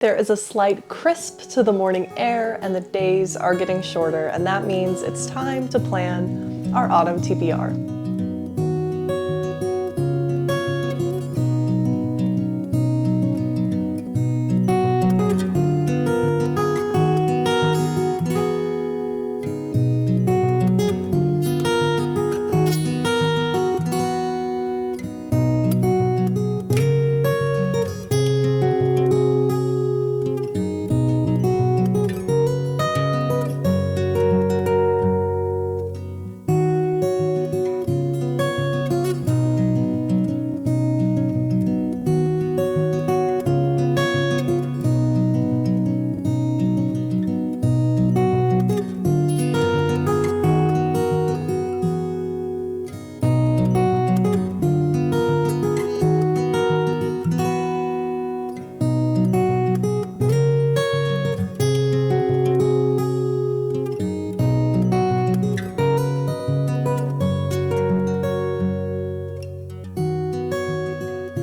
There is a slight crisp to the morning air and the days are getting shorter, and that means it's time to plan our autumn TBR.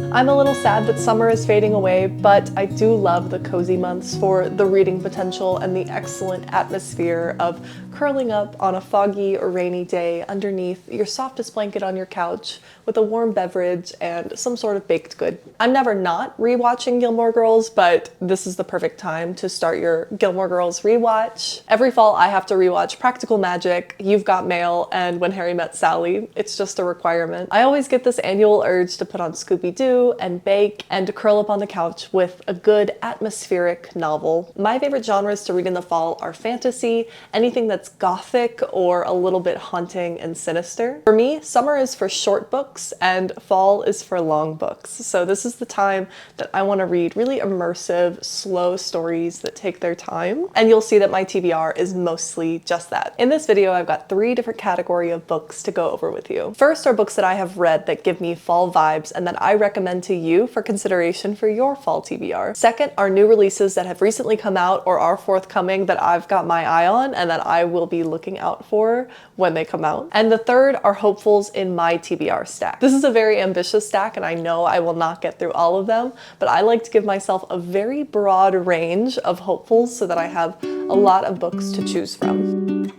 I'm a little sad that summer is fading away, but I do love the cozy months for the reading potential and the excellent atmosphere of curling up on a foggy or rainy day underneath your softest blanket on your couch with a warm beverage and some sort of baked good. I'm never not rewatching Gilmore Girls, but this is the perfect time to start your Gilmore Girls rewatch. Every fall I have to rewatch Practical Magic, You've Got Mail, and When Harry Met Sally. It's just a requirement. I always get this annual urge to put on Scooby-Doo and bake and to curl up on the couch with a good atmospheric novel. My favorite genres to read in the fall are fantasy, anything that's gothic or a little bit haunting and sinister. For me, summer is for short books and fall is for long books. So this is the time that I want to read really immersive, slow stories that take their time. And you'll see that my TBR is mostly just that. In this video, I've got 3 different categories of books to go over with you. First are books that I have read that give me fall vibes and that I recommend to you for consideration for your fall TBR. Second are new releases that have recently come out or are forthcoming that I've got my eye on and that I will be looking out for when they come out. And the third are hopefuls in my TBR stack. This is a very ambitious stack and I know I will not get through all of them, but I like to give myself a very broad range of hopefuls so that I have a lot of books to choose from.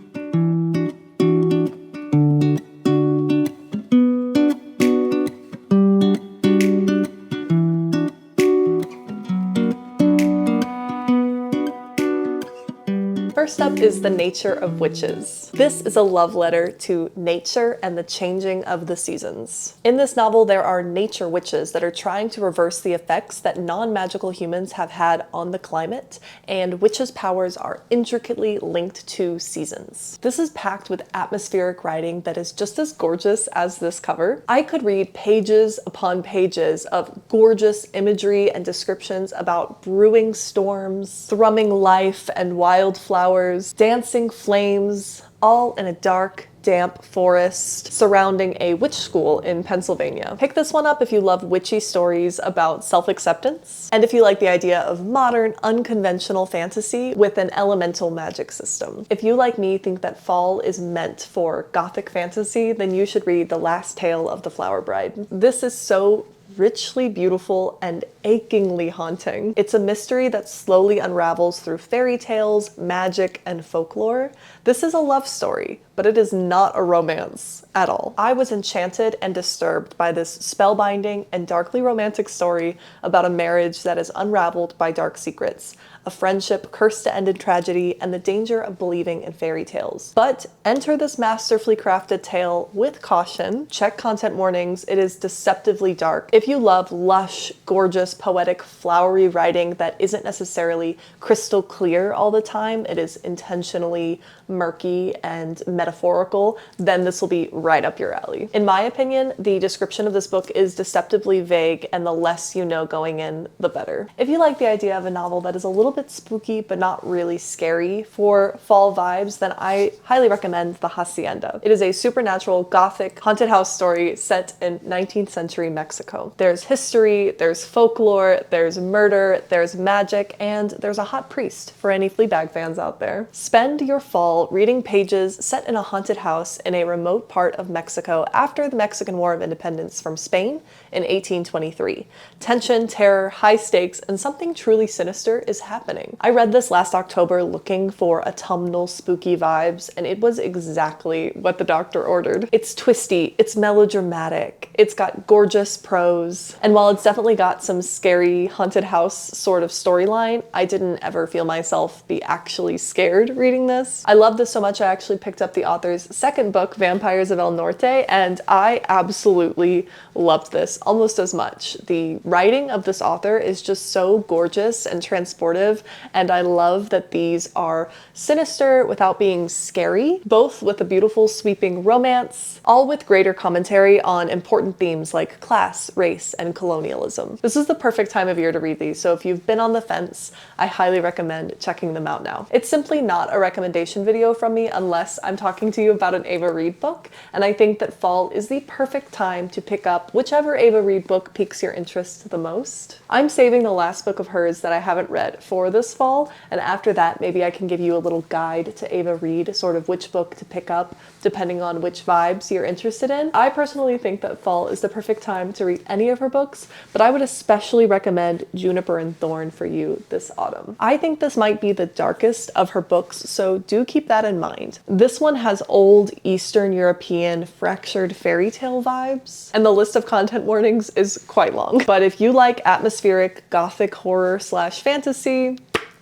First up is The Nature of Witches. This is a love letter to nature and the changing of the seasons. In this novel, there are nature witches that are trying to reverse the effects that non-magical humans have had on the climate, and witches' powers are intricately linked to seasons. This is packed with atmospheric writing that is just as gorgeous as this cover. I could read pages upon pages of gorgeous imagery and descriptions about brewing storms, thrumming life and wildflowers, dancing flames, all in a dark, damp forest surrounding a witch school in Pennsylvania. Pick this one up if you love witchy stories about self-acceptance, and if you like the idea of modern, unconventional fantasy with an elemental magic system. If you, like me, think that fall is meant for gothic fantasy, then you should read The Last Tale of the Flower Bride. This is so richly beautiful and achingly haunting. It's a mystery that slowly unravels through fairy tales, magic, and folklore. This is a love story, but it is not a romance at all. I was enchanted and disturbed by this spellbinding and darkly romantic story about a marriage that is unraveled by dark secrets, a friendship cursed to end in tragedy, and the danger of believing in fairy tales. But enter this masterfully crafted tale with caution. Check content warnings. It is deceptively dark. If you love lush, gorgeous, poetic, flowery writing that isn't necessarily crystal clear all the time, it is intentionally murky and metaphorical, then this will be right up your alley. In my opinion, the description of this book is deceptively vague, and the less you know going in, the better. If you like the idea of a novel that is a little bit spooky but not really scary for fall vibes, then I highly recommend The Hacienda. It is a supernatural gothic haunted house story set in 19th century Mexico. There's history, there's folklore, there's murder, there's magic, and there's a hot priest for any Fleabag fans out there. Spend your fall reading pages set in a a haunted house in a remote part of Mexico after the Mexican War of Independence from Spain in 1823. Tension, terror, high stakes, and something truly sinister is happening. I read this last October looking for autumnal spooky vibes, and it was exactly what the doctor ordered. It's twisty, it's melodramatic, it's got gorgeous prose, and while it's definitely got some scary haunted house sort of storyline, I didn't ever feel myself be actually scared reading this. I love this so much I actually picked up the author's second book, Vampires of El Norte, and I absolutely loved this almost as much. The writing of this author is just so gorgeous and transportive, and I love that these are sinister without being scary, both with a beautiful sweeping romance, all with greater commentary on important themes like class, race, and colonialism. This is the perfect time of year to read these, so if you've been on the fence, I highly recommend checking them out now. It's simply not a recommendation video from me unless I'm talking to you about an Ava Reid book, and I think that fall is the perfect time to pick up whichever Ava Reid book piques your interest the most. I'm saving the last book of hers that I haven't read for this fall, and after that maybe I can give you a little guide to Ava Reid, sort of which book to pick up depending on which vibes you're interested in. I personally think that fall is the perfect time to read any of her books, but I would especially recommend Juniper and Thorn for you this autumn. I think this might be the darkest of her books, so do keep that in mind. This one has old Eastern European fractured fairy tale vibes, and the list of content warnings is quite long. But if you like atmospheric gothic horror slash fantasy,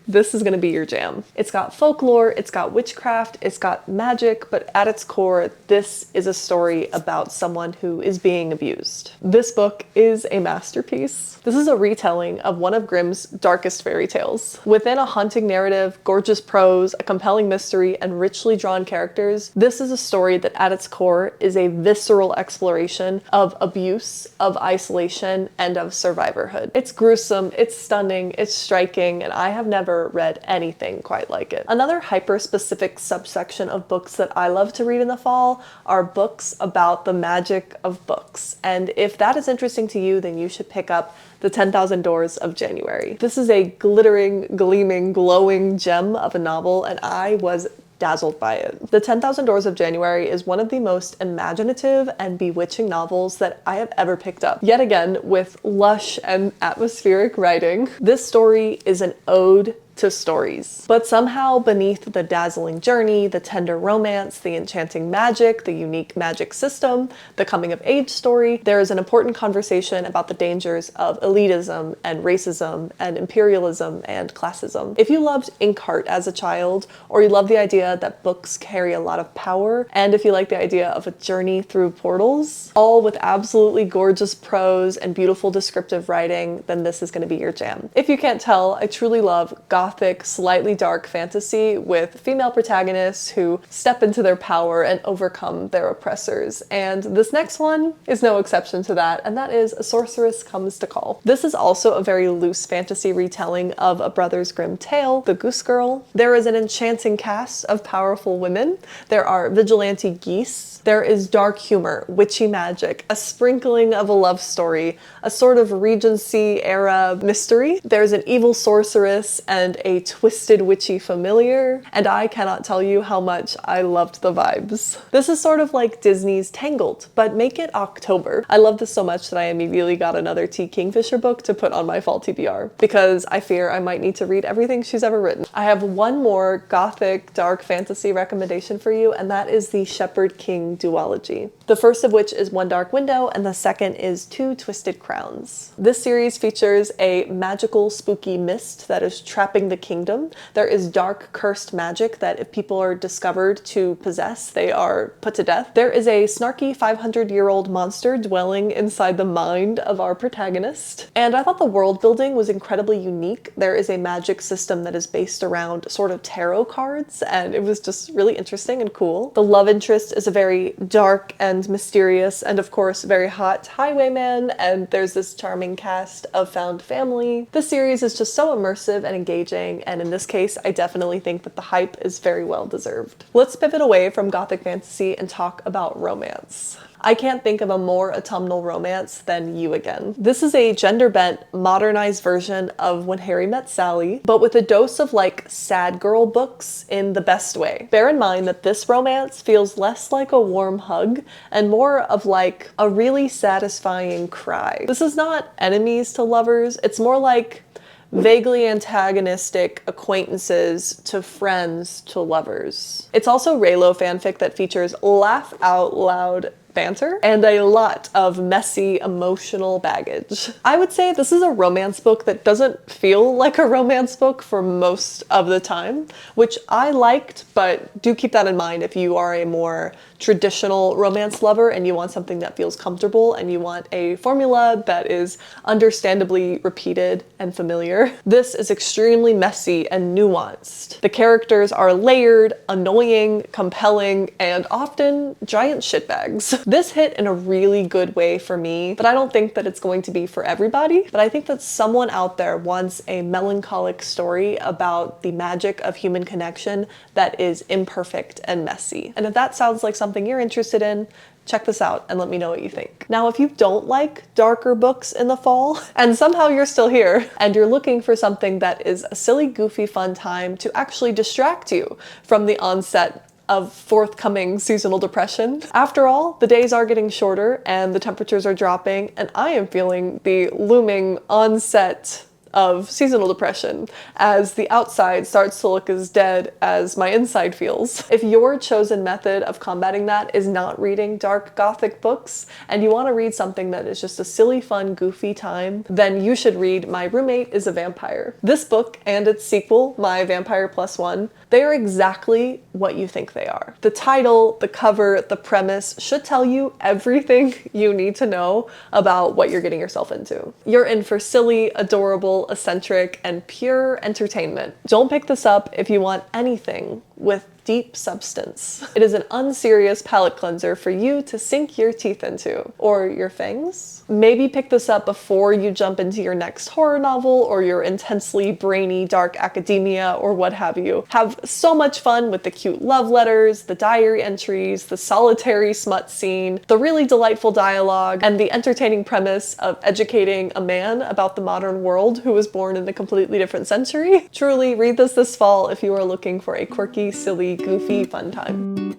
this is gonna be your jam. It's got folklore, it's got witchcraft, it's got magic, but at its core, this is a story about someone who is being abused. This book is a masterpiece. This is a retelling of one of Grimm's darkest fairy tales. Within a haunting narrative, gorgeous prose, a compelling mystery, and richly drawn characters, this is a story that at its core is a visceral exploration of abuse, of isolation, and of survivorhood. It's gruesome, it's stunning, it's striking, and I have never read anything quite like it. Another hyper-specific subsection of books that I love to read in the fall are books about the magic of books. And if that is interesting to you, then you should pick up The 10,000 Doors of January. This is a glittering, gleaming, glowing gem of a novel, and I was dazzled by it. The 10,000 Doors of January is one of the most imaginative and bewitching novels that I have ever picked up. Yet again, with lush and atmospheric writing, this story is an ode to stories. But somehow beneath the dazzling journey, the tender romance, the enchanting magic, the unique magic system, the coming of age story, there is an important conversation about the dangers of elitism and racism and imperialism and classism. If you loved Inkheart as a child, or you love the idea that books carry a lot of power, and if you like the idea of a journey through portals, all with absolutely gorgeous prose and beautiful descriptive writing, then this is going to be your jam. If you can't tell, I truly love gothic, slightly dark fantasy with female protagonists who step into their power and overcome their oppressors. And this next one is no exception to that, and that is A Sorceress Comes to Call. This is also a very loose fantasy retelling of a Brothers Grimm tale, The Goose Girl. There is an enchanting cast of powerful women. There are vigilante geese. There is dark humor, witchy magic, a sprinkling of a love story, a sort of Regency era mystery. There's an evil sorceress and a twisted witchy familiar, and I cannot tell you how much I loved the vibes. This is sort of like Disney's Tangled, but make it October. I love this so much that I immediately got another T. Kingfisher book to put on my fall TBR, because I fear I might need to read everything she's ever written. I have one more gothic dark fantasy recommendation for you, and that is the Shepherd King duology. The first of which is One Dark Window, and the second is Two Twisted Crowns. This series features a magical, spooky mist that is trapping the kingdom. There is dark, cursed magic that if people are discovered to possess, they are put to death. There is a snarky 500-year-old monster dwelling inside the mind of our protagonist. And I thought the world building was incredibly unique. There is a magic system that is based around sort of tarot cards, and it was just really interesting and cool. The love interest is a very dark and mysterious and of course very hot highwayman, and there's this charming cast of found family. The series is just so immersive and engaging, and in this case I definitely think that the hype is very well deserved. Let's pivot away from gothic fantasy and talk about romance. I can't think of a more autumnal romance than You Again. This is a gender-bent, modernized version of When Harry Met Sally, but with a dose of like sad girl books in the best way. Bear in mind that this romance feels less like a warm hug and more of like a really satisfying cry. This is not enemies to lovers, it's more like vaguely antagonistic acquaintances to friends to lovers. It's also Reylo fanfic that features laugh out loud banter and a lot of messy emotional baggage. I would say this is a romance book that doesn't feel like a romance book for most of the time, which I liked, but do keep that in mind if you are a more traditional romance lover and you want something that feels comfortable and you want a formula that is understandably repeated and familiar. This is extremely messy and nuanced. The characters are layered, annoying, compelling, and often giant shitbags. This hit in a really good way for me, but I don't think that it's going to be for everybody. But I think that someone out there wants a melancholic story about the magic of human connection that is imperfect and messy. And if that sounds like something you're interested in, check this out and let me know what you think. Now, if you don't like darker books in the fall, and somehow you're still here, and you're looking for something that is a silly, goofy, fun time to actually distract you from the onset of forthcoming seasonal depression. After all, the days are getting shorter and the temperatures are dropping, and I am feeling the looming onset of seasonal depression as the outside starts to look as dead as my inside feels. If your chosen method of combating that is not reading dark gothic books and you want to read something that is just a silly, fun, goofy time, then you should read My Roommate is a Vampire. This book and its sequel, My Vampire Plus One, they are exactly what you think they are. The title, the cover, the premise should tell you everything you need to know about what you're getting yourself into. You're in for silly, adorable, eccentric, and pure entertainment. Don't pick this up if you want anything with deep substance. It is an unserious palate cleanser for you to sink your teeth into. Or your fangs? Maybe pick this up before you jump into your next horror novel or your intensely brainy dark academia or what have you. Have so much fun with the cute love letters, the diary entries, the solitary smut scene, the really delightful dialogue, and the entertaining premise of educating a man about the modern world who was born in a completely different century. Truly, read this fall if you are looking for a quirky, silly, goofy, fun time.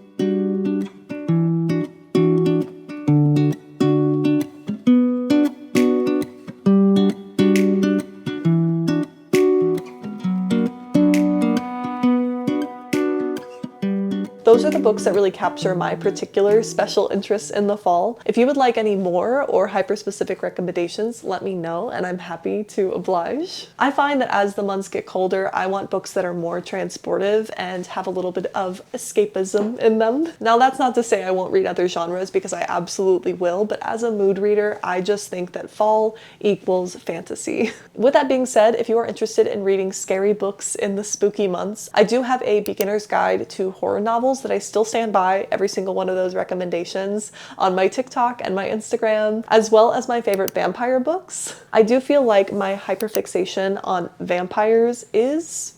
Those are the books that really capture my particular special interests in the fall. If you would like any more or hyper-specific recommendations, let me know and I'm happy to oblige. I find that as the months get colder, I want books that are more transportive and have a little bit of escapism in them. Now, that's not to say I won't read other genres because I absolutely will, but as a mood reader, I just think that fall equals fantasy. With that being said, if you are interested in reading scary books in the spooky months, I do have a beginner's guide to horror novels that I still stand by every single one of those recommendations on my TikTok and my Instagram, as well as my favorite vampire books. I do feel like my hyperfixation on vampires is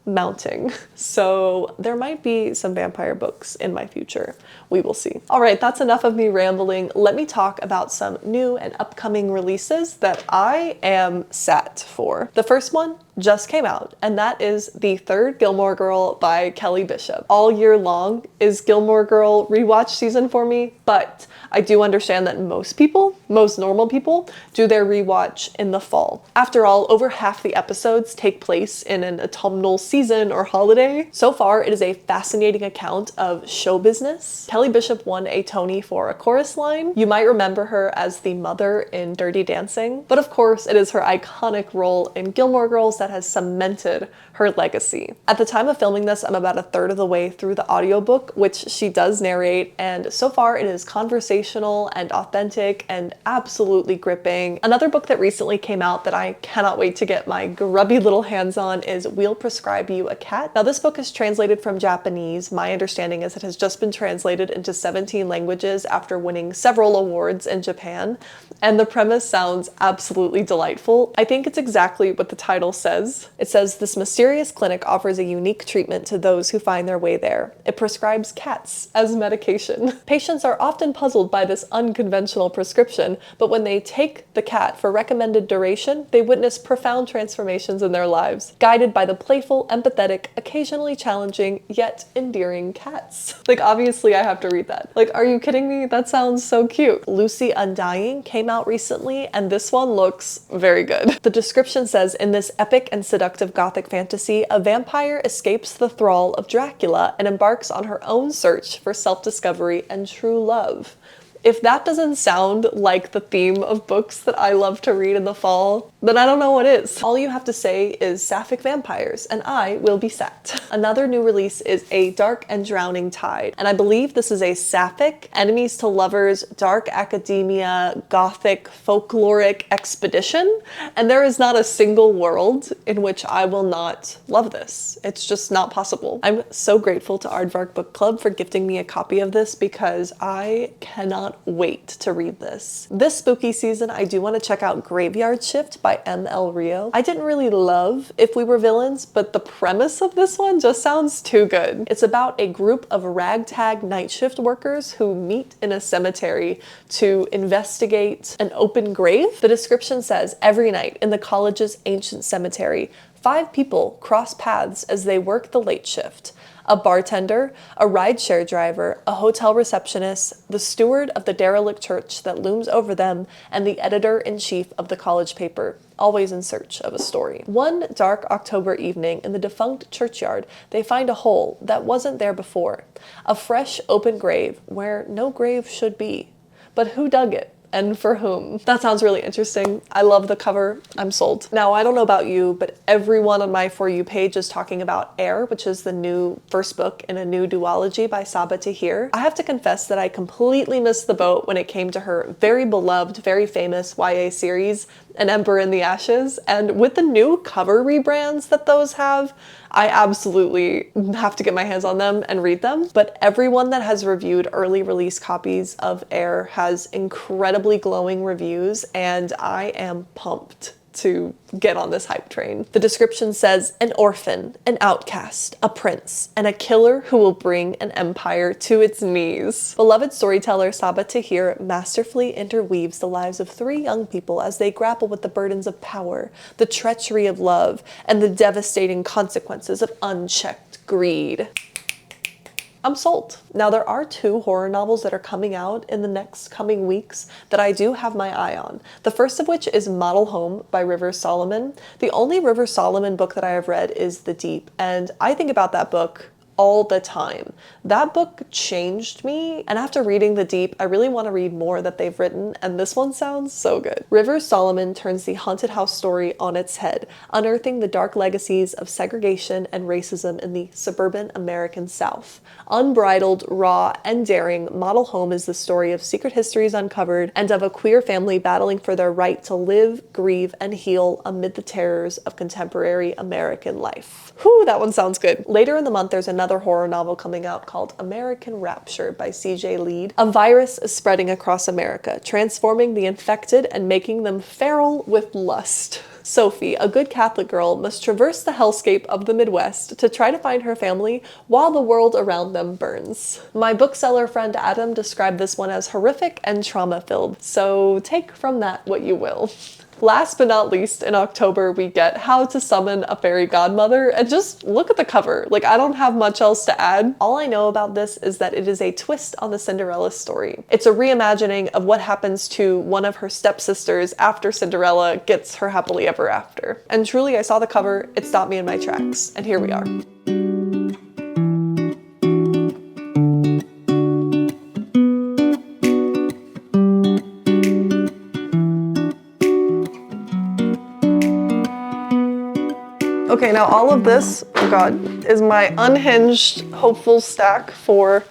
mounting. So there might be some vampire books in my future. We will see. All right, that's enough of me rambling. Let me talk about some new and upcoming releases that I am set for. The first one just came out, and that is the third Gilmore Girl by Kelly Bishop. All year long is Gilmore Girl rewatch season for me, but I do understand that most people, most normal people, do their rewatch in the fall. After all, over half the episodes take place in an autumnal season or holiday. So far, it is a fascinating account of show business. Kelly Bishop won a Tony for a chorus line. You might remember her as the mother in Dirty Dancing, but of course, it is her iconic role in Gilmore Girls that has cemented her legacy. At the time of filming this, I'm about a third of the way through the audiobook, which she does narrate, and so far it is conversational and authentic and absolutely gripping. Another book that recently came out that I cannot wait to get my grubby little hands on is We'll Prescribe You a Cat. Now, this book is translated from Japanese. My understanding is it has just been translated into 17 languages after winning several awards in Japan, and the premise sounds absolutely delightful. I think it's exactly what the title says says. It says, this mysterious clinic offers a unique treatment to those who find their way there. It prescribes cats as medication. Patients are often puzzled by this unconventional prescription, but when they take the cat for recommended duration, they witness profound transformations in their lives, guided by the playful, empathetic, occasionally challenging, yet endearing cats. Like, obviously I have to read that. Like, are you kidding me? That sounds so cute. Lucy Undying came out recently, and this one looks very good. The description says, in this epic and seductive gothic fantasy, a vampire escapes the thrall of Dracula and embarks on her own search for self-discovery and true love. If that doesn't sound like the theme of books that I love to read in the fall, then I don't know what is. All you have to say is sapphic vampires, and I will be sat. Another new release is A Dark and Drowning Tide, and I believe this is a sapphic, enemies to lovers, dark academia, gothic, folkloric expedition, and there is not a single world in which I will not love this. It's just not possible. I'm so grateful to Aardvark Book Club for gifting me a copy of this because I cannot wait to read this. This spooky season, I do want to check out Graveyard Shift by M.L. Rio. I didn't really love If We Were Villains, but the premise of this one just sounds too good. It's about a group of ragtag night shift workers who meet in a cemetery to investigate an open grave. The description says, every night in the college's ancient cemetery, 5 people cross paths as they work the late shift. A bartender, a rideshare driver, a hotel receptionist, the steward of the derelict church that looms over them, and the editor-in-chief of the college paper, always in search of a story. One dark October evening in the defunct churchyard, they find a hole that wasn't there before, a fresh open grave where no grave should be. But who dug it? And for whom? That sounds really interesting. I love the cover. I'm sold. Now, I don't know about you, but everyone on my For You page is talking about Air, which is the new first book in a new duology by Sabaa Tahir. I have to confess that I completely missed the boat when it came to her very beloved, very famous YA series, An Ember in the Ashes. And with the new cover rebrands that those have, I absolutely have to get my hands on them and read them. But everyone that has reviewed early release copies of Air has incredibly glowing reviews, and I am pumped to get on this hype train. The description says, an orphan, an outcast, a prince, and a killer who will bring an empire to its knees. Beloved storyteller Sabaa Tahir masterfully interweaves the lives of 3 young people as they grapple with the burdens of power, the treachery of love, and the devastating consequences of unchecked greed. I'm sold. Now, there are 2 horror novels that are coming out in the next coming weeks that I do have my eye on. The first of which is Model Home by River Solomon. The only River Solomon book that I have read is The Deep, and I think about that book all the time. That book changed me, and after reading The Deep, I really want to read more that they've written, and this one sounds so good. River Solomon turns the haunted house story on its head, unearthing the dark legacies of segregation and racism in the suburban American South. Unbridled, raw, and daring, Model Home is the story of secret histories uncovered and of a queer family battling for their right to live, grieve, and heal amid the terrors of contemporary American life. Whew, that one sounds good. Later in the month, there's another horror novel coming out called American Rapture by C.J. Lead. A virus is spreading across America, transforming the infected and making them feral with lust. Sophie, a good Catholic girl, must traverse the hellscape of the Midwest to try to find her family while the world around them burns. My bookseller friend Adam described this one as horrific and trauma-filled, so take from that what you will. Last but not least, in October, we get How to Summon a Fairy Godmother, and just look at the cover. Like, I don't have much else to add. All I know about this is that it is a twist on the Cinderella story. It's a reimagining of what happens to one of her stepsisters after Cinderella gets her happily ever after. And truly, I saw the cover, it stopped me in my tracks, and here we are. Okay, now all of this, oh God, is my unhinged, hopeful stack for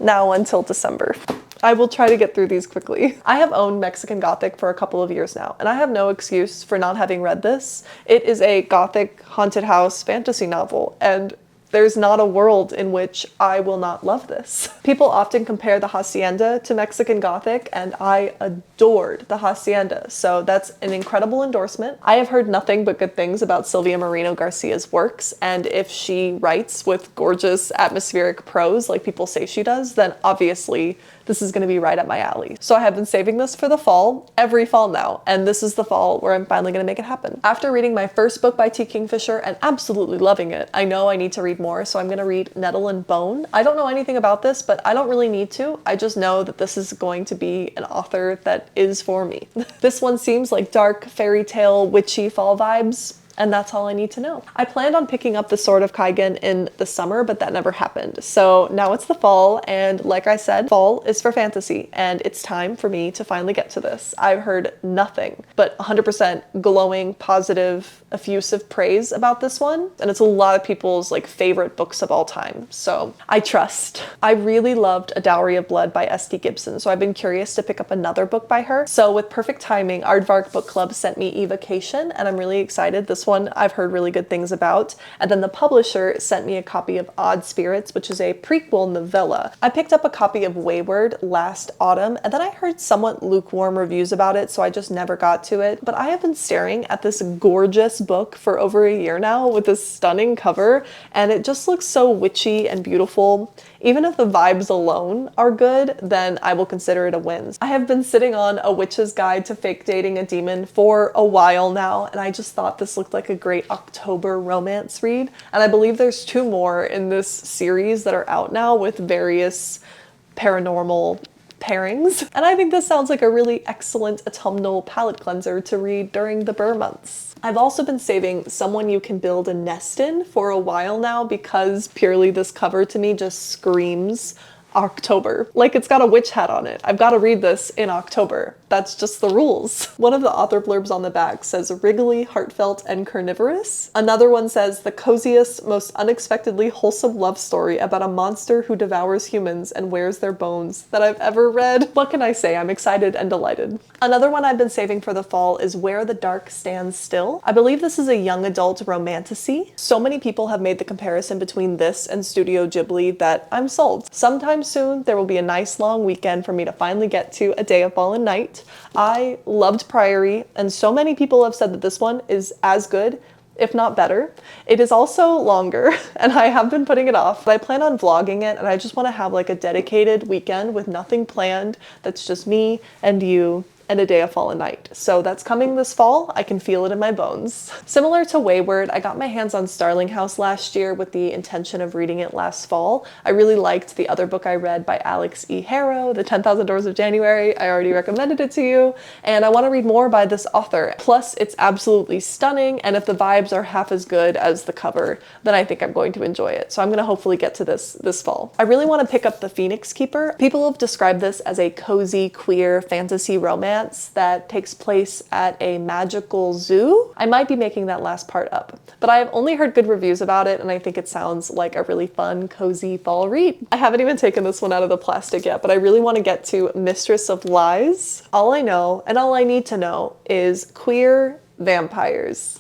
now until December. I will try to get through these quickly. I have owned Mexican Gothic for a couple of years now, and I have no excuse for not having read this. It is a Gothic haunted house fantasy novel, and There's not a world in which I will not love this. People often compare the Hacienda to Mexican Gothic, and I adored the Hacienda, so that's an incredible endorsement. I have heard nothing but good things about Silvia Moreno Garcia's works, and if she writes with gorgeous atmospheric prose like people say she does, then obviously this is going to be right up my alley. So I have been saving this for the fall, every fall now, and this is the fall where I'm finally going to make it happen. After reading my first book by T. Kingfisher and absolutely loving it, I know I need to read more, so I'm going to read Nettle and Bone. I don't know anything about this, but I don't really need to. I just know that this is going to be an author that is for me. This one seems like dark fairy tale witchy fall vibes, and that's all I need to know. I planned on picking up The Sword of Kaigen in the summer, but that never happened. So now it's the fall, and like I said, fall is for fantasy, and it's time for me to finally get to this. I've heard nothing but 100% glowing, positive, effusive praise about this one, and it's a lot of people's like favorite books of all time, so I trust. I really loved A Dowry of Blood by S.T. Gibson, so I've been curious to pick up another book by her. So with perfect timing, Aardvark Book Club sent me Evocation, and I'm really excited. This one I've heard really good things about. And then the publisher sent me a copy of Odd Spirits, which is a prequel novella. I picked up a copy of Wayward last autumn, and then I heard somewhat lukewarm reviews about it, so I just never got to it. But I have been staring at this gorgeous book for over a year now with this stunning cover, and it just looks so witchy and beautiful. Even if the vibes alone are good, then I will consider it a win. I have been sitting on A Witch's Guide to Fake Dating a Demon for a while now, and I just thought this looked like a great October romance read. And I believe there's 2 more in this series that are out now with various paranormal pairings. And I think this sounds like a really excellent autumnal palette cleanser to read during the Burr months. I've also been saving Someone You Can Build a Nest In for a while now because purely this cover to me just screams October. Like it's got a witch hat on it. I've got to read this in October. That's just the rules. One of the author blurbs on the back says wriggly, heartfelt, and carnivorous. Another one says the coziest, most unexpectedly wholesome love story about a monster who devours humans and wears their bones that I've ever read. What can I say? I'm excited and delighted. Another one I've been saving for the fall is Where the Dark Stands Still. I believe this is a young adult romantasy. So many people have made the comparison between this and Studio Ghibli that I'm sold. Sometime soon there will be a nice long weekend for me to finally get to A Day of Fallen Night. I loved Priory, and so many people have said that this one is as good, if not better. It is also longer, and I have been putting it off, but I plan on vlogging it, and I just want to have like a dedicated weekend with nothing planned that's just me and you and A Day of Fallen Night. So that's coming this fall. I can feel it in my bones. Similar to Wayward, I got my hands on Starling House last year with the intention of reading it last fall. I really liked the other book I read by Alex E. Harrow, The 10,000 Doors of January. I already recommended it to you, and I want to read more by this author. Plus, it's absolutely stunning, and if the vibes are half as good as the cover, then I think I'm going to enjoy it. So I'm going to hopefully get to this fall. I really want to pick up The Phoenix Keeper. People have described this as a cozy, queer fantasy romance that takes place at a magical zoo. I might be making that last part up, but I have only heard good reviews about it, and I think it sounds like a really fun, cozy fall read. I haven't even taken this one out of the plastic yet, but I really want to get to Mistress of Lies. All I know, and all I need to know, is queer vampires.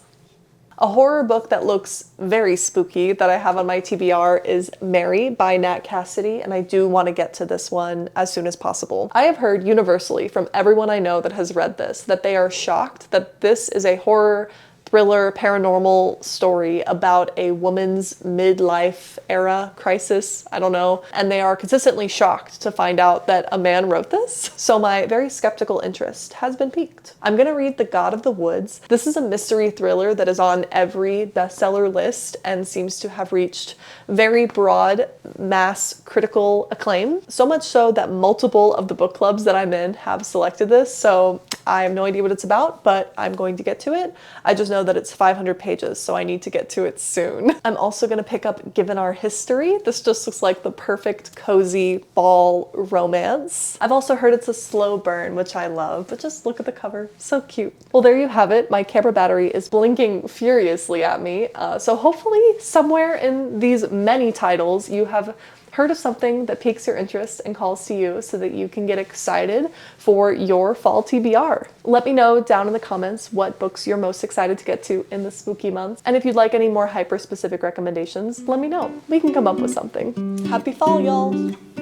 A horror book that looks very spooky that I have on my TBR is Mary by Nat Cassidy, and I do want to get to this one as soon as possible. I have heard universally from everyone I know that has read this that they are shocked that this is a horror thriller paranormal story about a woman's midlife era crisis, I don't know, and they are consistently shocked to find out that a man wrote this. So my very skeptical interest has been piqued. I'm gonna read The God of the Woods. This is a mystery thriller that is on every bestseller list and seems to have reached very broad mass critical acclaim. So much so that multiple of the book clubs that I'm in have selected this, so I have no idea what it's about, but I'm going to get to it. I just know that it's 500 pages, so I need to get to it soon. I'm also going to pick up Given Our History. This just looks like the perfect cozy fall romance. I've also heard it's a slow burn, which I love, but just look at the cover. So cute. Well, there you have it. My camera battery is blinking furiously at me, so hopefully somewhere in these many titles you have heard of something that piques your interest and calls to you so that you can get excited for your fall TBR. Let me know down in the comments what books you're most excited to get to in the spooky months. And if you'd like any more hyper-specific recommendations, let me know. We can come up with something. Happy fall, y'all!